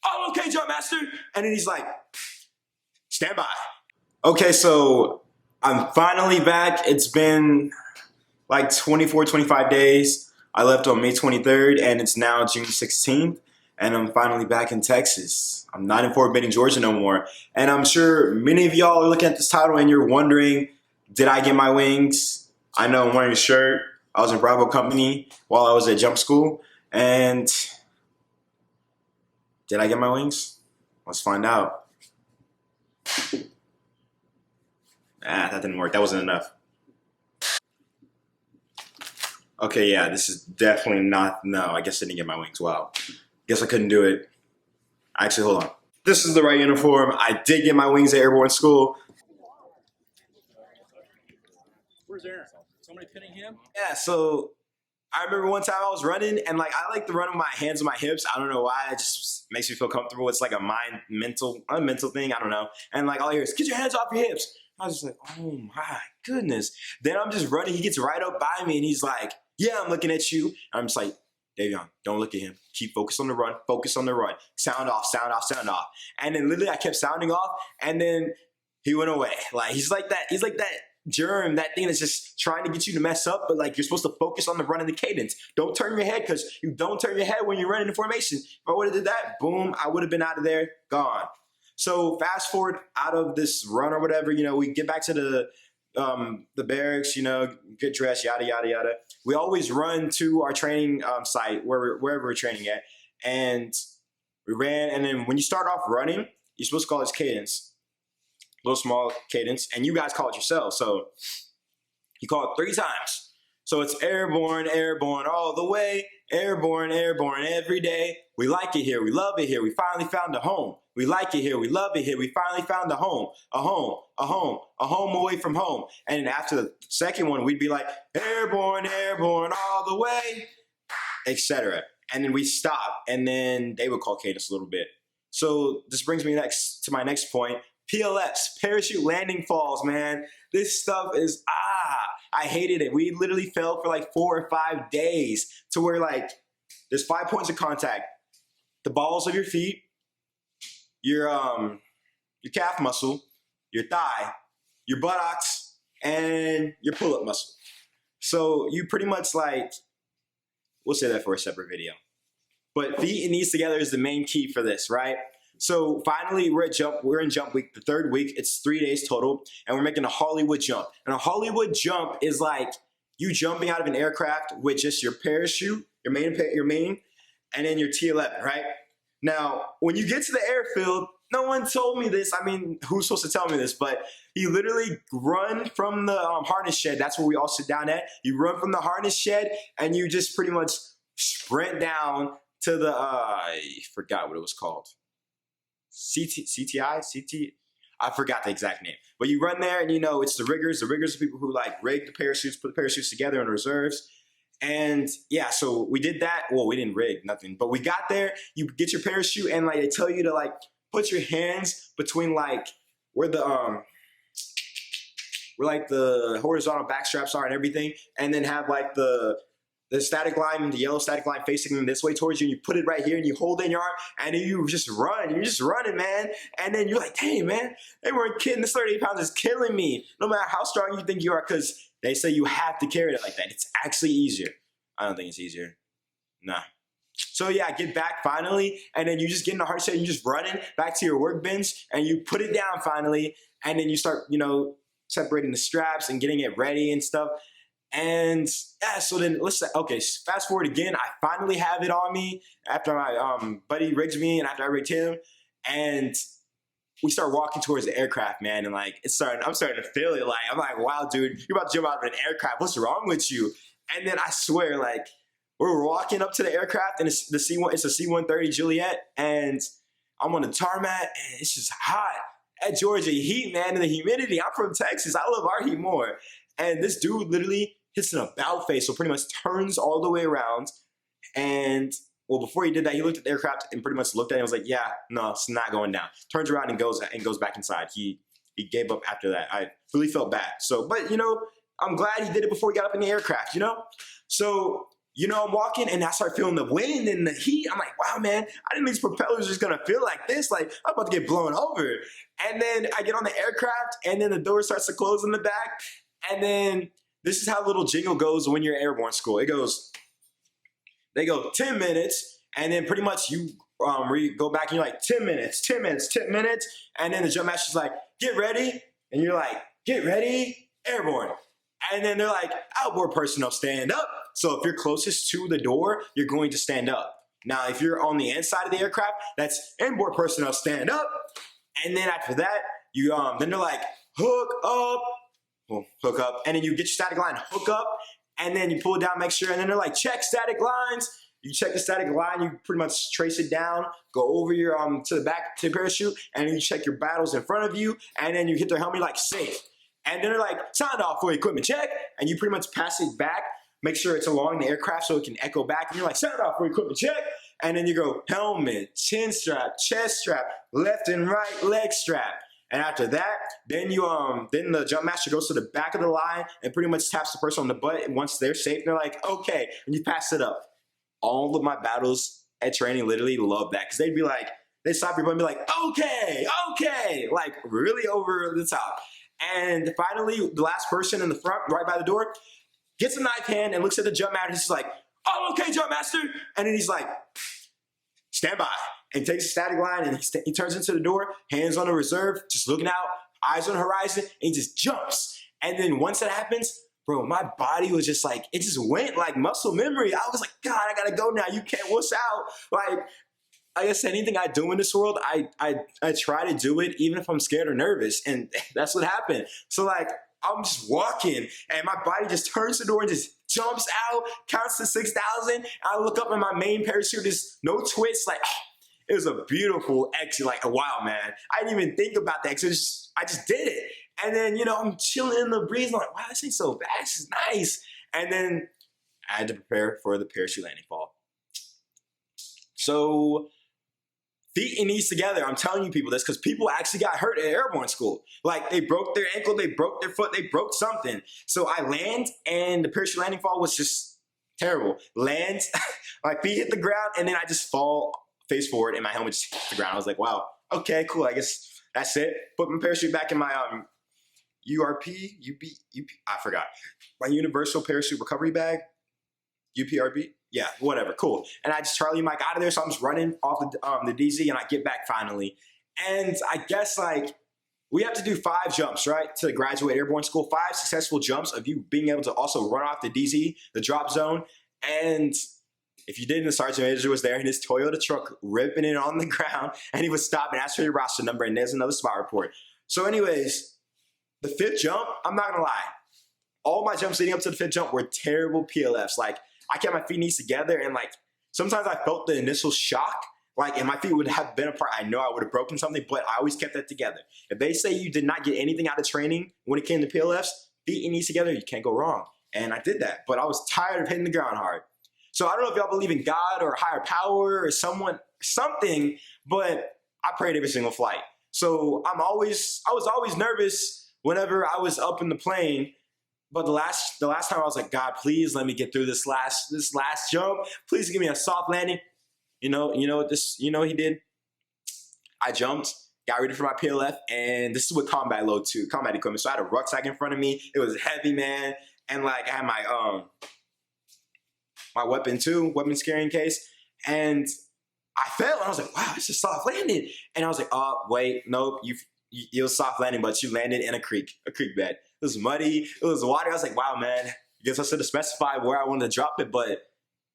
"Oh, okay, jump master." And then he's like, "Stand by." Okay, so I'm finally back. It's been like 24, 25 days. I left on May 23rd, and it's now June 16th, and I'm finally back in Texas. I'm not in Fort Benning, Georgia no more. And I'm sure many of y'all are looking at this title and you're wondering, did I get my wings? I know I'm wearing a shirt. I was in Bravo Company while I was at jump school. And did I get my wings? Let's find out. That didn't work. That wasn't enough. Okay, yeah, this is definitely not, no, I guess I didn't get my wings. Wow. Guess I couldn't do it. Actually, hold on. This is the right uniform. I did get my wings at Airborne School. Where's Aaron? Somebody pinning him? Yeah, so I remember one time I was running and like I like to run with my hands on my hips. I don't know why. It just makes me feel comfortable. It's like a mental thing. I don't know. And like all I hear is, "Get your hands off your hips." I was just like, oh my goodness. Then I'm just running. He gets right up by me and he's like, "Yeah, I'm looking at you." And I'm just like, "Davion, don't look at him. Keep focused on the run. Focus on the run. Sound off, sound off, sound off." And then literally I kept sounding off and then he went away. Like he's like that. He's like that germ, that thing that's just trying to get you to mess up, but like you're supposed to focus on the run and the cadence. Don't turn your head because you don't turn your head when you're running in formation. If I would have did that, boom, I would have been out of there, gone. So fast forward out of this run or whatever, we get back to the barracks, get dressed, yada, yada, yada. We always run to our training site wherever we're training at. And we ran. And then when you start off running, you're supposed to call this cadence. Little small cadence, and you guys call it yourselves. So you call it 3 times. So it's airborne, airborne all the way, airborne, airborne every day. We like it here, we love it here, we finally found a home. We like it here, we love it here, we finally found a home, a home, a home, a home away from home. And after the second one, we'd be like, airborne, airborne all the way, etc. And then we stop, and then they would call cadence a little bit. So this brings me to my next point. PLFs, parachute landing falls, man. This stuff is, I hated it. We literally fell for like 4 or 5 days to where like, there's 5 points of contact. The balls of your feet, your calf muscle, your thigh, your buttocks, and your pull-up muscle. So you pretty much like, we'll say that for a separate video. But feet and knees together is the main key for this, right? So finally, we're in jump week, the 3rd week. It's 3 days total, and we're making a Hollywood jump. And a Hollywood jump is like you jumping out of an aircraft with just your parachute, your main, and then your T11, right? Now, when you get to the airfield, no one told me this. I mean, who's supposed to tell me this? But you literally run from the harness shed. That's where we all sit down at. You run from the harness shed, and you just pretty much sprint down to the, I forgot what it was called. CT, I forgot the exact name. But you run there and it's the riggers. The riggers are people who like rig the parachutes, put the parachutes together in reserves. And yeah, so we did that. Well, we didn't rig nothing, but we got there. You get your parachute and like they tell you to like put your hands between like where the horizontal back straps are and everything, and then have like the static line, the yellow static line facing this way towards you, and you put it right here and you hold it in your arm and then you just run. You're just running, man. And then you're like, dang, man, they weren't kidding. This 38 pounds is killing me. No matter how strong you think you are, because they say you have to carry it like that. It's actually easier. I don't think it's easier. Nah. So yeah, get back finally, and then you just get in the hard set and you just running back to your workbench and you put it down finally, and then you start, separating the straps and getting it ready and stuff. And yeah, so then okay, fast forward again. I finally have it on me after my buddy rigs me and after I rigged him, and we start walking towards the aircraft, man. And like I'm starting to feel it. Like I'm like, wow, dude, you're about to jump out of an aircraft. What's wrong with you? And then I swear, like we're walking up to the aircraft, and it's a C-130 Juliet, and I'm on the tarmac, and it's just hot at Georgia heat, man, and the humidity. I'm from Texas. I love our heat more. And this dude literally hits an about face, so pretty much turns all the way around. And well, before he did that, he looked at the aircraft and pretty much looked at it and was like, yeah, no, it's not going down. Turns around and goes back inside. He gave up after that. I really felt bad. So, but I'm glad he did it before he got up in the aircraft, So I'm walking and I start feeling the wind and the heat. I'm like, wow, man, I didn't think these propellers are just gonna feel like this. Like, I'm about to get blown over. And then I get on the aircraft and then the door starts to close in the back. And then this is how little jingle goes when you're airborne school. They go 10 minutes, and then pretty much you go back and you're like 10 minutes, 10 minutes, 10 minutes. And then the jump master's like, get ready. And you're like, get ready, airborne. And then they're like, outboard personnel, stand up. So if you're closest to the door, you're going to stand up. Now, if you're on the inside of the aircraft, that's inboard personnel, stand up. And then after that, then they're like, hook up. Well, hook up. And then you get your static line, hook up. And then you pull it down, make sure. And then they're like, check static lines. You check the static line, you pretty much trace it down, go over your to the back to the parachute, and then you check your battles in front of you, and then you hit their helmet like safe. And then they're like, sound off for equipment check, and you pretty much pass it back, make sure it's along the aircraft so it can echo back, and you're like, sound off for equipment check, and then you go helmet, chin strap, chest strap, left and right leg strap. And after that, then then the jump master goes to the back of the line and pretty much taps the person on the butt, and once they're safe, they're like, okay, and you pass it up. All of my battles at training literally love that, because they'd stop your butt and be like, okay, like really over the top. And finally, the last person in the front, right by the door, gets a knife hand and looks at the jump master. He's like, oh, okay, jump master. And then he's like, stand by. And takes a static line and he turns into the door, hands on the reserve, just looking out, eyes on the horizon, and he just jumps. And then once that happens, bro, my body was just like, it just went like muscle memory. I was like, God, I gotta go now. You can't wuss out. Like I said, anything I do in this world, I try to do it even if I'm scared or nervous. And that's what happened. So like, I'm just walking and my body just turns the door and just jumps out, counts to 6,000. I look up and my main parachute is no twist. Like, it was a beautiful exit. Like, wow, man. I didn't even think about that because I just did it. And then, I'm chilling in the breeze. I'm like, wow, this ain't so bad. This is nice. And then I had to prepare for the parachute landing fall. So feet and knees together. I'm telling you people this because people actually got hurt at airborne school. Like they broke their ankle, they broke their foot, they broke something. So I land and the parachute landing fall was just terrible. Land, my feet hit the ground and then I just fall face forward and my helmet just hit the ground. I was like, wow, okay, cool. I guess that's it. Put my parachute back in my I forgot. My universal parachute recovery bag, UPRB. Yeah, whatever, cool. And I just Charlie Mike out of there, so I'm just running off the DZ and I get back finally. And I guess like we have to do 5 jumps, right, to graduate airborne school. 5 successful jumps of you being able to also run off the DZ, the drop zone. And if you didn't, the sergeant major was there in his Toyota truck ripping it on the ground, and he would stop and ask for your roster number, and there's another spot report. So anyways, the 5th jump, I'm not gonna lie, all my jumps leading up to the 5th jump were terrible PLFs. Like I kept my feet and knees together, and like sometimes I felt the initial shock, like and my feet would have been apart. I know I would have broken something, but I always kept that together. If they say you did not get anything out of training when it came to PLFs, feet and knees together, you can't go wrong. And I did that, but I was tired of hitting the ground hard. So I don't know if y'all believe in God or higher power or something, but I prayed every single flight. So I was always nervous whenever I was up in the plane. But the last time I was like, God, please let me get through this last jump. Please give me a soft landing. You know what he did? I jumped, got ready for my PLF, and this is with combat load too, combat equipment. So I had a rucksack in front of me. It was heavy, man, and like I had my my weapon carrying case, and I fell, and I was like, wow, it's a soft landing. And I was like, oh wait, nope, you was soft landing, but you landed in a creek bed. It was muddy, it was water. I was like, wow, man, I guess I should have specified where I wanted to drop it, but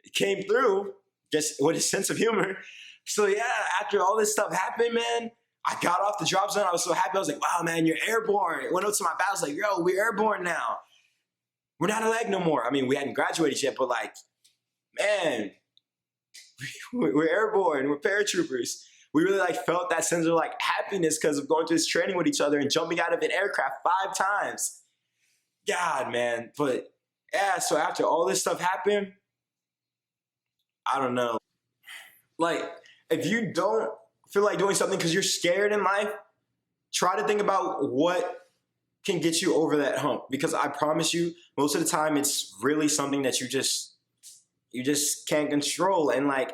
it came through just with a sense of humor. So yeah, after all this stuff happened, man, I got off the drop zone. I was so happy. I was like, wow, man, you're airborne. It went up to my back. I was like, yo, we're airborne now. We're not a leg no more. I mean, we hadn't graduated yet, but like, man, we're airborne. We're paratroopers. We really like felt that sense of like happiness because of going through this training with each other and jumping out of an aircraft 5 times. God, man. But yeah, so after all this stuff happened, I don't know. Like, if you don't feel like doing something because you're scared in life, try to think about what can get you over that hump. Because I promise you, most of the time, it's really something that you you just can't control. And like,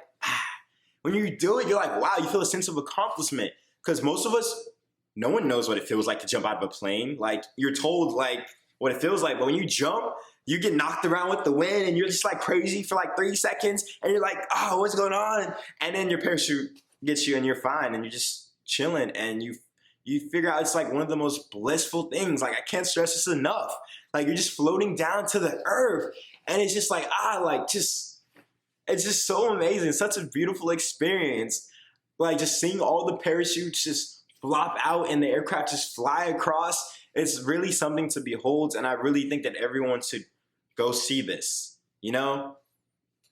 when you do it, you're like, wow, you feel a sense of accomplishment. Because most of us, no one knows what it feels like to jump out of a plane. Like, you're told like what it feels like, but when you jump, you get knocked around with the wind and you're just like crazy for like 3 seconds and you're like, oh, what's going on? And then your parachute gets you and you're fine and you're just chilling and you figure out it's like one of the most blissful things. Like, I can't stress this enough. Like, you're just floating down to the earth and it's just like, it's just so amazing. Such a beautiful experience. Like, just seeing all the parachutes just flop out and the aircraft just fly across. It's really something to behold. And I really think that everyone should go see this, you know?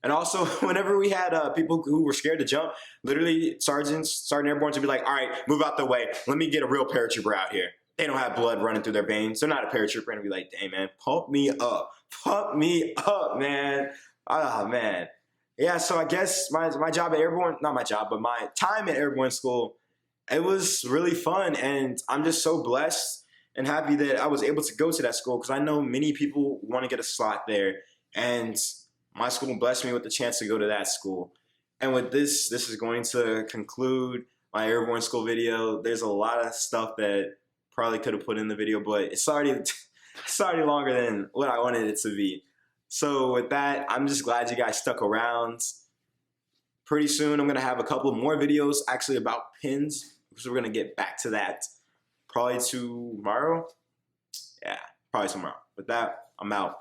And also, whenever we had people who were scared to jump, literally sergeant airborne would be like, all right, move out the way. Let me get a real paratrooper out here. They don't have blood running through their veins. They're not a paratrooper. And I'd be like, dang, man, pump me up, man. Oh, man. Yeah, so I guess my job at Airborne, not my job, but my time at Airborne School, it was really fun. And I'm just so blessed and happy that I was able to go to that school because I know many people want to get a slot there. And my school blessed me with the chance to go to that school. And with this is going to conclude my Airborne School video. There's a lot of stuff that probably could have put in the video, but it's already longer than what I wanted it to be. So with that, I'm just glad you guys stuck around. Pretty soon, I'm going to have a couple more videos actually about pins because we're going to get back to that probably tomorrow. Yeah, probably tomorrow. With that, I'm out.